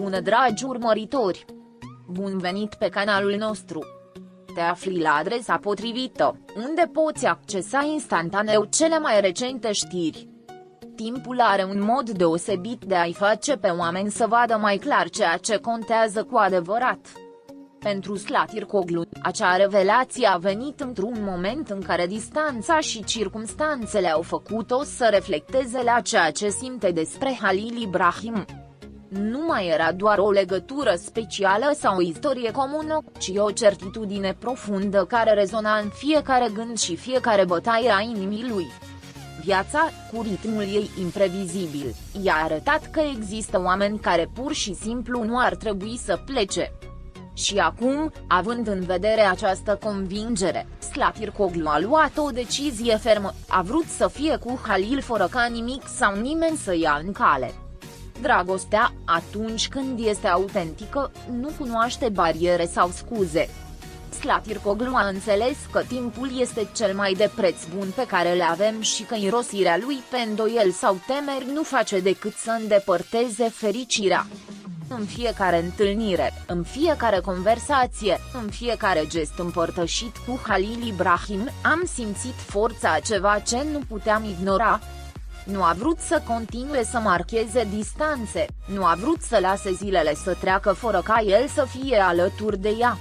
Bună dragi urmăritori! Bun venit pe canalul nostru! Te afli la adresa potrivită, unde poți accesa instantaneu cele mai recente știri. Timpul are un mod deosebit de a-i face pe oameni să vadă mai clar ceea ce contează cu adevărat. Pentru Slatircoglu, acea revelație a venit într-un moment în care distanța și circumstanțele au făcut-o să reflecteze la ceea ce simte despre Halil Ibrahim. Nu mai era doar o legătură specială sau o istorie comună, ci o certitudine profundă care rezona în fiecare gând și fiecare bătaie a inimii lui. Viața, cu ritmul ei imprevizibil, i-a arătat că există oameni care pur și simplu nu ar trebui să plece. Și acum, având în vedere această convingere, Slatircoglu a luat o decizie fermă, a vrut să fie cu Halil fără ca nimic sau nimeni să ia în cale. Dragostea, atunci când este autentică, nu cunoaște bariere sau scuze. Slatircoglu a înțeles că timpul este cel mai de preț bun pe care le avem și că irosirea lui pe îndoieli sau temeri nu face decât să îndepărteze fericirea. În fiecare întâlnire, în fiecare conversație, în fiecare gest împărtășit cu Halil Ibrahim, am simțit forța a ceva ce nu puteam ignora. Nu a vrut să continue să marcheze distanțe, nu a vrut să lase zilele să treacă fără ca el să fie alături de ea.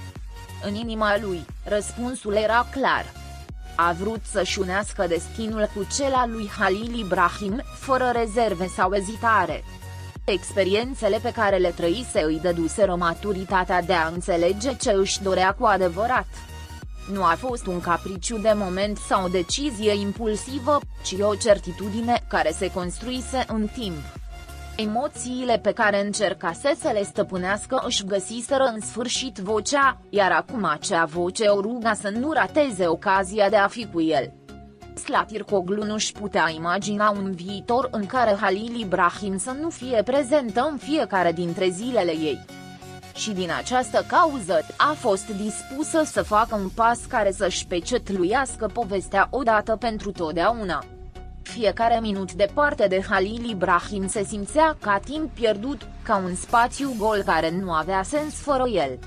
În inima lui, răspunsul era clar. A vrut să-și unească destinul cu cel al lui Halil Ibrahim, fără rezerve sau ezitare. Experiențele pe care le trăise îi dăduseră maturitatea de a înțelege ce își dorea cu adevărat. Nu a fost un capriciu de moment sau o decizie impulsivă, ci o certitudine care se construise în timp. Emoțiile pe care încercase să le stăpânească își găsiseră în sfârșit vocea, iar acum acea voce o ruga să nu rateze ocazia de a fi cu el. Slatircoglu nu-și putea imagina un viitor în care Halil Ibrahim să nu fie prezentă în fiecare dintre zilele ei. Și din această cauză, a fost dispusă să facă un pas care să-și pecetluiască povestea odată pentru totdeauna. Fiecare minut departe de Halil Ibrahim se simțea ca timp pierdut, ca un spațiu gol care nu avea sens fără el.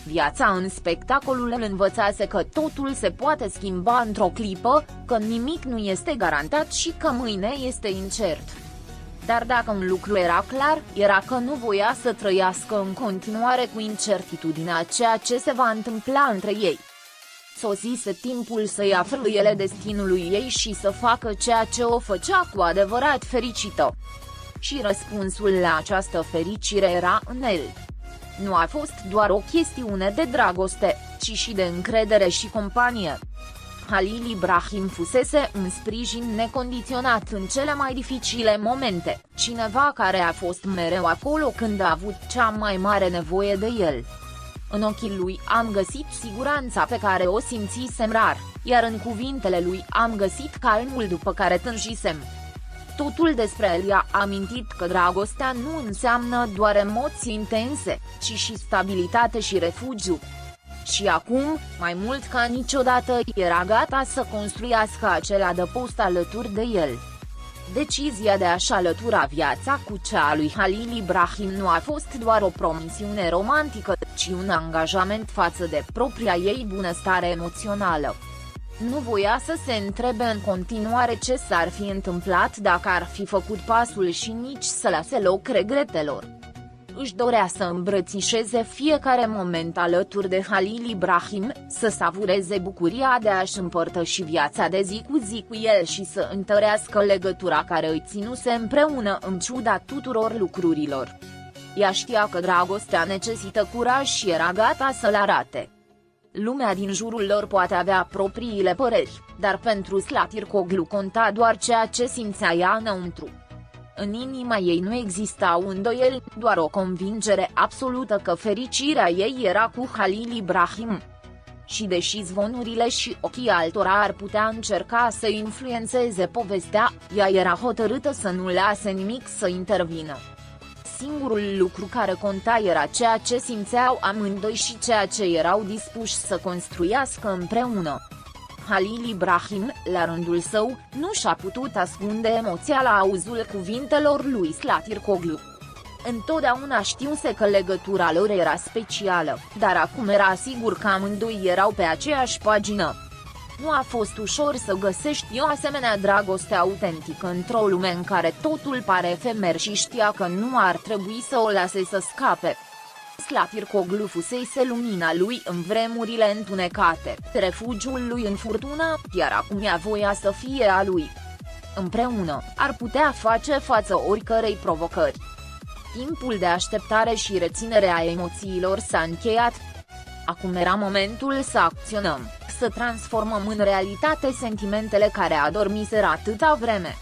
Viața în spectacolul îl învățase că totul se poate schimba într-o clipă, că nimic nu este garantat și că mâine este incert. Dar dacă un lucru era clar, era că nu voia să trăiască în continuare cu incertitudinea ceea ce se va întâmpla între ei. Sosise timpul să ia frâiele destinului ei și să facă ceea ce o făcea cu adevărat fericită. Și răspunsul la această fericire era în el. Nu a fost doar o chestiune de dragoste, ci și de încredere și companie. Halil Ibrahim fusese un sprijin necondiționat în cele mai dificile momente, cineva care a fost mereu acolo când a avut cea mai mare nevoie de el. În ochii lui am găsit siguranța pe care o simțisem rar, iar în cuvintele lui am găsit calmul după care tânjisem. Totul despre el i-a amintit că dragostea nu înseamnă doar emoții intense, ci și stabilitate și refugiu. Și acum, mai mult ca niciodată, era gata să construiască acel adăpost alături de el. Decizia de a-și alătura viața cu cea a lui Halil Ibrahim nu a fost doar o promisiune romantică, ci un angajament față de propria ei bunăstare emoțională. Nu voia să se întrebe în continuare ce s-ar fi întâmplat dacă ar fi făcut pasul și nici să lase loc regretelor. Își dorea să îmbrățișeze fiecare moment alături de Halil Ibrahim, să savureze bucuria de a-și împărtăși viața de zi cu zi cu el și să întărească legătura care îi ținuse împreună în ciuda tuturor lucrurilor. Ea știa că dragostea necesită curaj și era gata să-l arate. Lumea din jurul lor poate avea propriile păreri, dar pentru Slatircoglu conta doar ceea ce simțea ea înăuntru. În inima ei nu exista îndoieli, doar o convingere absolută că fericirea ei era cu Halil Ibrahim. Și deși zvonurile și ochii altora ar putea încerca să influențeze povestea, ea era hotărâtă să nu lase nimic să intervină. Singurul lucru care conta era ceea ce simțeau amândoi și ceea ce erau dispuși să construiască împreună. Halil Ibrahim, la rândul său, nu și-a putut ascunde emoția la auzul cuvintelor lui Slatircoglu. Întotdeauna știuse că legătura lor era specială, dar acum era sigur că amândoi erau pe aceeași pagină. Nu a fost ușor să găsești o asemenea dragoste autentică într-o lume în care totul pare efemer și știa că nu ar trebui să o lase să scape. Slatircoglu fusese lumina lui în vremurile întunecate, refugiul lui în furtună, iar acum ea voia să fie a lui. Împreună, ar putea face față oricărei provocări. Timpul de așteptare și reținere a emoțiilor s-a încheiat. Acum era momentul să acționăm, să transformăm în realitate sentimentele care adormiseră atâta vreme.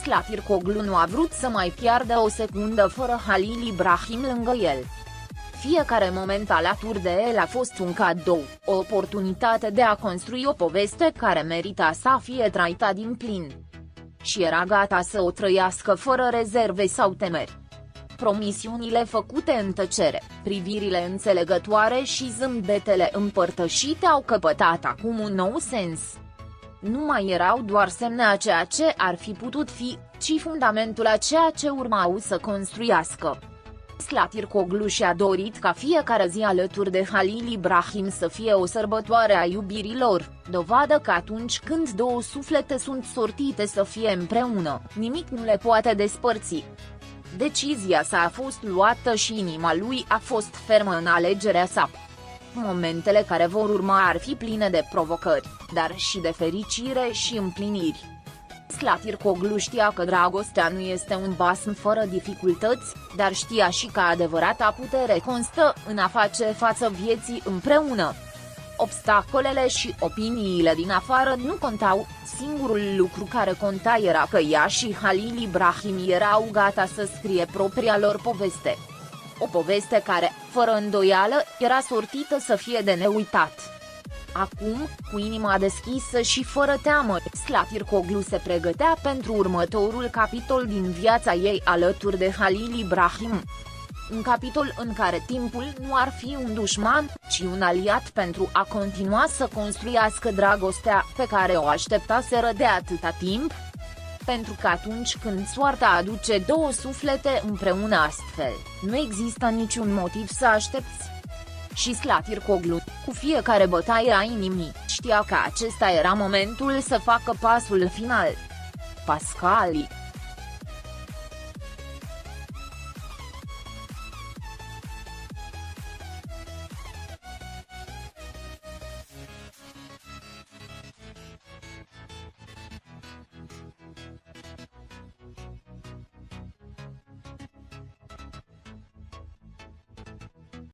Slatircoglu nu a vrut să mai piardă o secundă fără Halil Ibrahim lângă el. Fiecare moment alături de el a fost un cadou, o oportunitate de a construi o poveste care merita să fie trăită din plin. Și era gata să o trăiască fără rezerve sau temeri. Promisiunile făcute în tăcere, privirile înțelegătoare și zâmbetele împărtășite au căpătat acum un nou sens. Nu mai erau doar semne a ceea ce ar fi putut fi, ci fundamentul a ceea ce urmau să construiască. Slatircoglu și-a dorit ca fiecare zi alături de Halil Ibrahim să fie o sărbătoare a iubirilor, dovadă că atunci când două suflete sunt sortite să fie împreună, nimic nu le poate despărți. Decizia sa a fost luată și inima lui a fost fermă în alegerea sa. Momentele care vor urma ar fi pline de provocări, dar și de fericire și împliniri. Slatircoglu știa că dragostea nu este un basm fără dificultăți, dar știa și că adevărata putere constă în a face față vieții împreună. Obstacolele și opiniile din afară nu contau, singurul lucru care conta era că ea și Halil Ibrahim erau gata să scrie propria lor poveste. O poveste care, fără îndoială, era sortită să fie de neuitat. Acum, cu inima deschisă și fără teamă, Slatircoglu se pregătea pentru următorul capitol din viața ei alături de Halil Ibrahim. Un capitol în care timpul nu ar fi un dușman, ci un aliat pentru a continua să construiască dragostea pe care o așteptaseră de atâta timp. Pentru că atunci când soarta aduce două suflete împreună astfel, nu există niciun motiv să aștepți. Și Slatircoglu, cu fiecare bătaie a inimii, știa că acesta era momentul să facă pasul final. Pascali